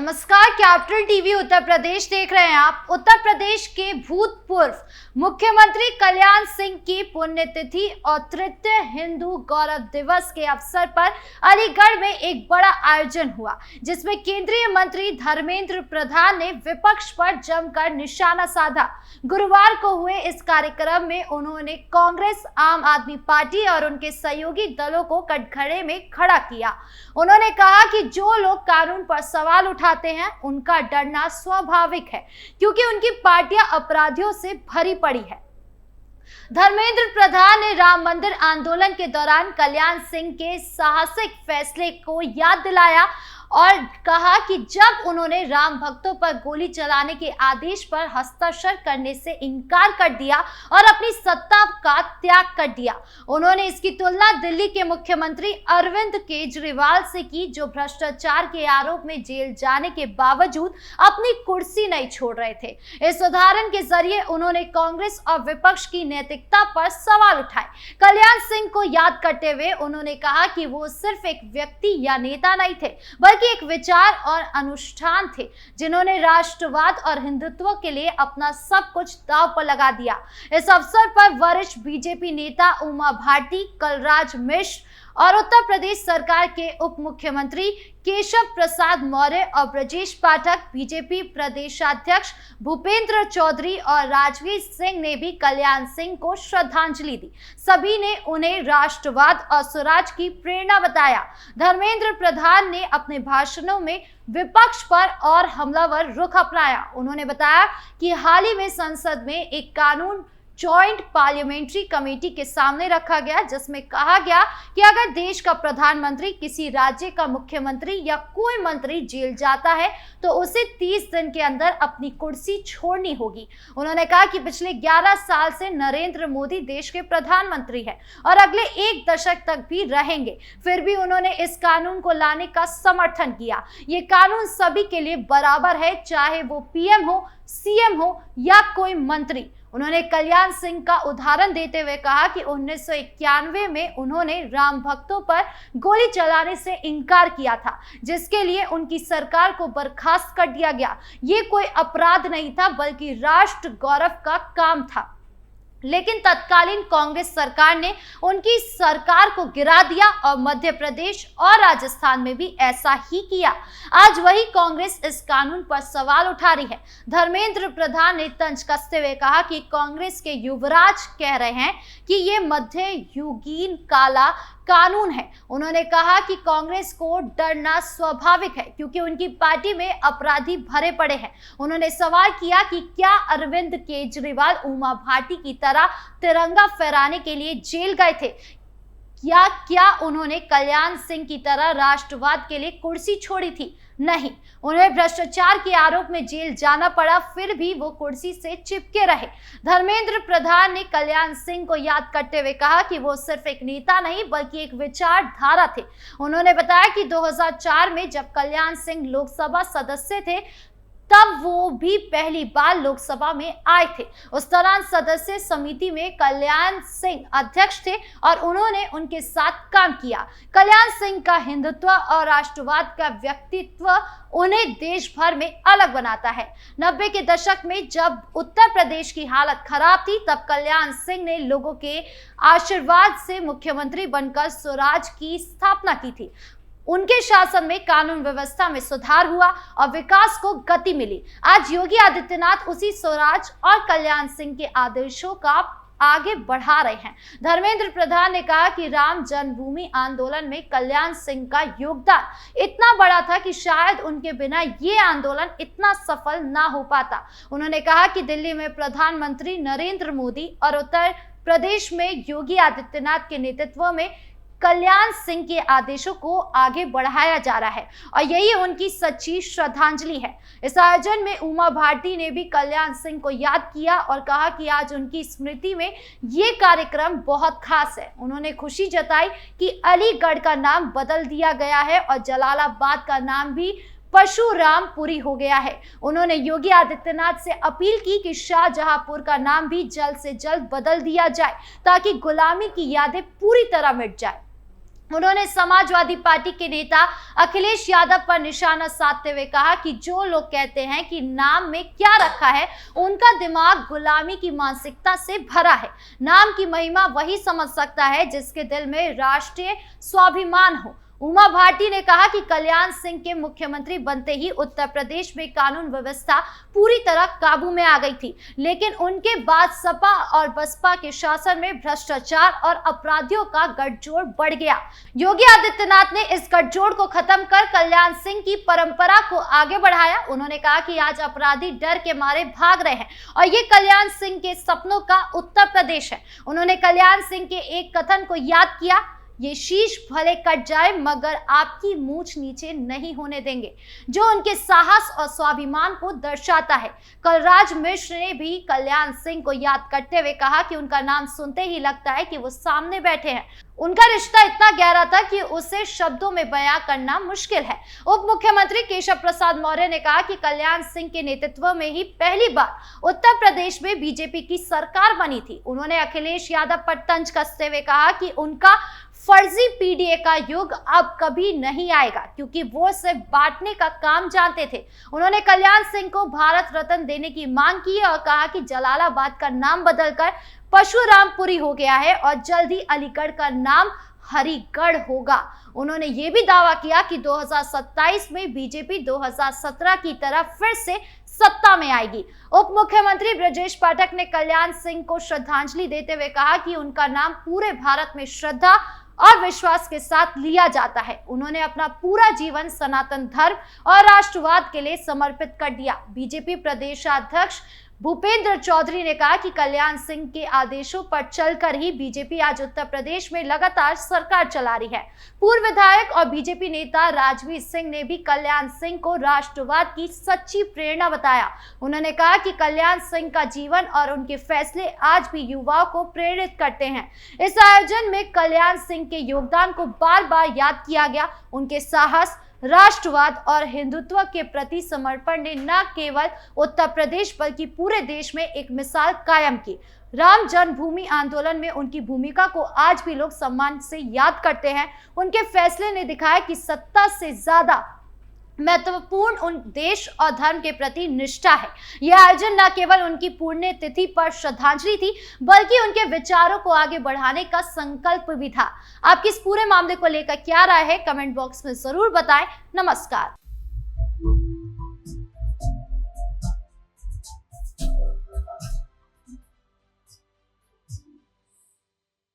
नमस्कार, capital TV Uttar Pradesh देख रहे हैं आप। उत्तर प्रदेश के भूतपूर्व मुख्यमंत्री कल्याण सिंह की पुण्यतिथि और तृतीय हिंदू गौरव दिवस के अवसर पर अलीगढ़ में एक बड़ा आयोजन हुआ, जिसमें केंद्रीय मंत्री धर्मेंद्र प्रधान ने विपक्ष पर जमकर निशाना साधा। गुरुवार को हुए इस कार्यक्रम में उन्होंने कांग्रेस, आम आदमी पार्टी और उनके सहयोगी दलों को कटघरे में खड़ा किया। उन्होंने कहा कि जो लोग कानून पर सवाल उठाते हैं उनका डरना स्वाभाविक है, क्योंकि उनकी पार्टियां अपराधियों से भरी पड़ी है। धर्मेंद्र प्रधान ने राम मंदिर आंदोलन के दौरान कल्याण सिंह के साहसिक फैसले को याद दिलाया और कहा कि जब उन्होंने राम भक्तों पर गोली चलाने के आदेश पर हस्ताक्षर करने से इनकार कर दिया और अपनी सत्ता का त्याग कर दिया। उन्होंने इसकी तुलना दिल्ली के मुख्यमंत्री अरविंद केजरीवाल से की, जो भ्रष्टाचार के आरोप में जेल जाने के बावजूद अपनी कुर्सी नहीं छोड़ रहे थे। इस उदाहरण के जरिए उन्होंने कांग्रेस और विपक्ष की नैतिकता पर सवाल उठाए। कल्याण सिंह को याद करते हुए उन्होंने कहा कि वो सिर्फ एक व्यक्ति या नेता नहीं थे, बल्कि एक विचार और अनुष्ठान थे, जिन्होंने राष्ट्रवाद और हिंदुत्व के लिए अपना सब कुछ दांव पर लगा दिया। इस अवसर पर वरिष्ठ बीजेपी नेता उमा भारती, कलराज मिश्र और उत्तर प्रदेश सरकार के उप मुख्यमंत्री केशव प्रसाद मौर्य और ब्रजेश पाठक, बीजेपी प्रदेशाध्यक्ष भूपेंद्र चौधरी और राजवीर सिंह ने भी कल्याण सिंह को श्रद्धांजलि दी। सभी ने उन्हें राष्ट्रवाद और स्वराज की प्रेरणा बताया। धर्मेंद्र प्रधान ने अपने भाषणों में विपक्ष पर और हमलावर रुख अपनाया। उन्होंने बताया कि हाल ही में संसद में एक कानून जॉइंट पार्लियामेंट्री कमेटी के सामने रखा गया, जिसमें कहा गया कि अगर देश का प्रधानमंत्री, किसी राज्य का मुख्यमंत्री या कोई मंत्री जेल जाता है तो उसे 30 दिन के अंदर अपनी कुर्सी छोड़नी होगी। उन्होंने कहा कि पिछले 11 साल से नरेंद्र मोदी देश के प्रधानमंत्री हैं और अगले 1 दशक तक भी रहेंगे। फिर भी उन्होंने इस कानून को लाने का समर्थन किया। ये कानून सभी के लिए बराबर है, चाहे वो पीएम हो, सीएम हो या कोई मंत्री। उन्होंने कल्याण सिंह का उदाहरण देते हुए कहा कि 1991 में उन्होंने राम भक्तों पर गोली चलाने से इनकार किया था, जिसके लिए उनकी सरकार को बर्खास्त कर दिया गया। ये कोई अपराध नहीं था, बल्कि राष्ट्र गौरव का काम था। लेकिन तत्कालीन कांग्रेस सरकार ने उनकी सरकार को गिरा दिया और मध्य प्रदेश और राजस्थान में भी ऐसा ही किया। आज वही कांग्रेस इस कानून पर सवाल उठा रही है। धर्मेंद्र प्रधान ने तंज कसते हुए कहा कि कांग्रेस के युवराज कह रहे हैं कि ये मध्य युगीन काला कानून है। उन्होंने कहा कि कांग्रेस को डरना स्वाभाविक है, क्योंकि उनकी पार्टी में अपराधी भरे पड़े हैं। उन्होंने सवाल किया कि क्या अरविंद केजरीवाल उमा भारती की तरह तिरंगा फहराने के लिए जेल गए थे, या क्या उन्होंने कल्याण सिंह की तरह राष्ट्रवाद के लिए कुर्सी छोड़ी थी? नहीं, उन्हें भ्रष्टाचार के आरोप में जेल जाना पड़ा, फिर भी वो कुर्सी से चिपके रहे। धर्मेंद्र प्रधान ने कल्याण सिंह को याद करते हुए कहा कि वो सिर्फ एक नेता नहीं, बल्कि एक विचारधारा थे। उन्होंने बताया कि 2004 में जब कल्याण सिंह लोकसभा सदस्य थे, तब वो भी पहली बार लोकसभा में आए थे। उस दौरान सदस्य समिति में कल्याण सिंह अध्यक्ष थे और उन्होंने उनके साथ काम किया। कल्याण सिंह का हिंदुत्व और राष्ट्रवाद का व्यक्तित्व उन्हें देश भर में अलग बनाता है। 90 के दशक में जब उत्तर प्रदेश की हालत खराब थी, तब कल्याण सिंह ने लोगों के आशीर्वाद से मुख्यमंत्री बनकर स्वराज की स्थापना की थी। उनके शासन में कानून व्यवस्था में सुधार हुआ और विकास को गति मिली। आज योगी आदित्यनाथ उसी स्वराज और कल्याण सिंह के आदर्शों का आगे बढ़ा रहे हैं। धर्मेंद्र प्रधान ने कहा कि राम जन्मभूमि आंदोलन में कल्याण सिंह का योगदान इतना बड़ा था कि शायद उनके बिना ये आंदोलन इतना सफल ना हो पाता। उन्होंने कहा कि दिल्ली में प्रधानमंत्री नरेंद्र मोदी और उत्तर प्रदेश में योगी आदित्यनाथ के नेतृत्व में कल्याण सिंह के आदेशों को आगे बढ़ाया जा रहा है और यही उनकी सच्ची श्रद्धांजलि है। इस आयोजन में उमा भारती ने भी कल्याण सिंह को याद किया और कहा कि आज उनकी स्मृति में ये कार्यक्रम बहुत खास है। उन्होंने खुशी जताई कि अलीगढ़ का नाम बदल दिया गया है और जलालाबाद का नाम भी परशुरामपुरी हो गया है। उन्होंने योगी आदित्यनाथ से अपील की कि शाहजहांपुर का नाम भी जल्द से जल्द बदल दिया जाए, ताकि गुलामी की यादें पूरी तरह मिट जाए। उन्होंने समाजवादी पार्टी के नेता अखिलेश यादव पर निशाना साधते हुए कहा कि जो लोग कहते हैं कि नाम में क्या रखा है, उनका दिमाग गुलामी की मानसिकता से भरा है। नाम की महिमा वही समझ सकता है जिसके दिल में राष्ट्रीय स्वाभिमान हो। उमा भारती ने कहा कि कल्याण सिंह के मुख्यमंत्री बनते ही उत्तर प्रदेश में कानून व्यवस्था पूरी तरह काबू में आ गई थी, लेकिन उनके बाद सपा और बसपा के शासन में भ्रष्टाचार और अपराधियों का गठजोड़ बढ़ गया। योगी आदित्यनाथ ने इस गठजोड़ को खत्म कर कल्याण सिंह की परंपरा को आगे बढ़ाया। उन्होंने कहा कि आज अपराधी डर के मारे भाग रहे हैं और ये कल्याण सिंह के सपनों का उत्तर प्रदेश है। उन्होंने कल्याण सिंह के एक कथन को याद किया, ये शीश भले कट जाए मगर आपकी मूंछ नीचे नहीं होने देंगे, जो उनके साहस और स्वाभिमान को दर्शाता है। कलराज मिश्र ने भी कल्याण सिंह को याद करते हुए कहा कि उनका नाम सुनते ही लगता है कि वो सामने बैठे हैं। उनका रिश्ता इतना गहरा था कि उसे शब्दों में बयां करना मुश्किल है। उप मुख्यमंत्री केशव प्रसाद मौर्य ने कहा कि कल्याण सिंह के नेतृत्व में ही पहली बार उत्तर प्रदेश में बीजेपी की सरकार बनी थी। उन्होंने अखिलेश यादव पर तंज कसते हुए कहा कि उनका फर्जी पीडीए का युग अब कभी नहीं आएगा, क्योंकि वो सिर्फ बांटने का काम जानते थे। उन्होंने कल्याण सिंह को भारत रत्न देने की मांग की और कहा कि जलालाबाद का नाम बदलकर परशुरामपुरी हो गया है और जल्द ही अलीगढ़ का नाम हरिगढ़ होगा। उन्होंने ये भी दावा किया कि 2027 में बीजेपी 2017 की तरह फिर से सत्ता में आएगी। उप मुख्यमंत्री ब्रजेश पाठक ने कल्याण सिंह को श्रद्धांजलि देते हुए कहा कि उनका नाम पूरे भारत में श्रद्धा और विश्वास के साथ लिया जाता है। उन्होंने अपना पूरा जीवन सनातन धर्म और राष्ट्रवाद के लिए समर्पित कर दिया। बीजेपी प्रदेशाध्यक्ष भूपेंद्र चौधरी ने कहा कि कल्याण सिंह के आदेशों पर चलकर ही बीजेपी आज उत्तर प्रदेश में लगातार सरकार चला रही है। पूर्व विधायक और बीजेपी नेता राजवीर सिंह ने भी कल्याण सिंह को राष्ट्रवाद की सच्ची प्रेरणा बताया। उन्होंने कहा कि कल्याण सिंह का जीवन और उनके फैसले आज भी युवाओं को प्रेरित करते हैं। इस आयोजन में कल्याण सिंह के योगदान को बार बार याद किया गया। उनके साहस, राष्ट्रवाद और हिंदुत्व के प्रति समर्पण ने न केवल उत्तर प्रदेश बल्कि पूरे देश में एक मिसाल कायम की। राम जन्मभूमि आंदोलन में उनकी भूमिका को आज भी लोग सम्मान से याद करते हैं। उनके फैसले ने दिखाया कि सत्ता से ज्यादा महत्वपूर्ण उन देश और धर्म के प्रति निष्ठा है। यह आयोजन न केवल उनकी पुण्यतिथि पर श्रद्धांजलि थी, बल्कि उनके विचारों को आगे बढ़ाने का संकल्प भी था। आपकी इस पूरे मामले को लेकर क्या राय है, कमेंट बॉक्स में जरूर बताएं। नमस्कार।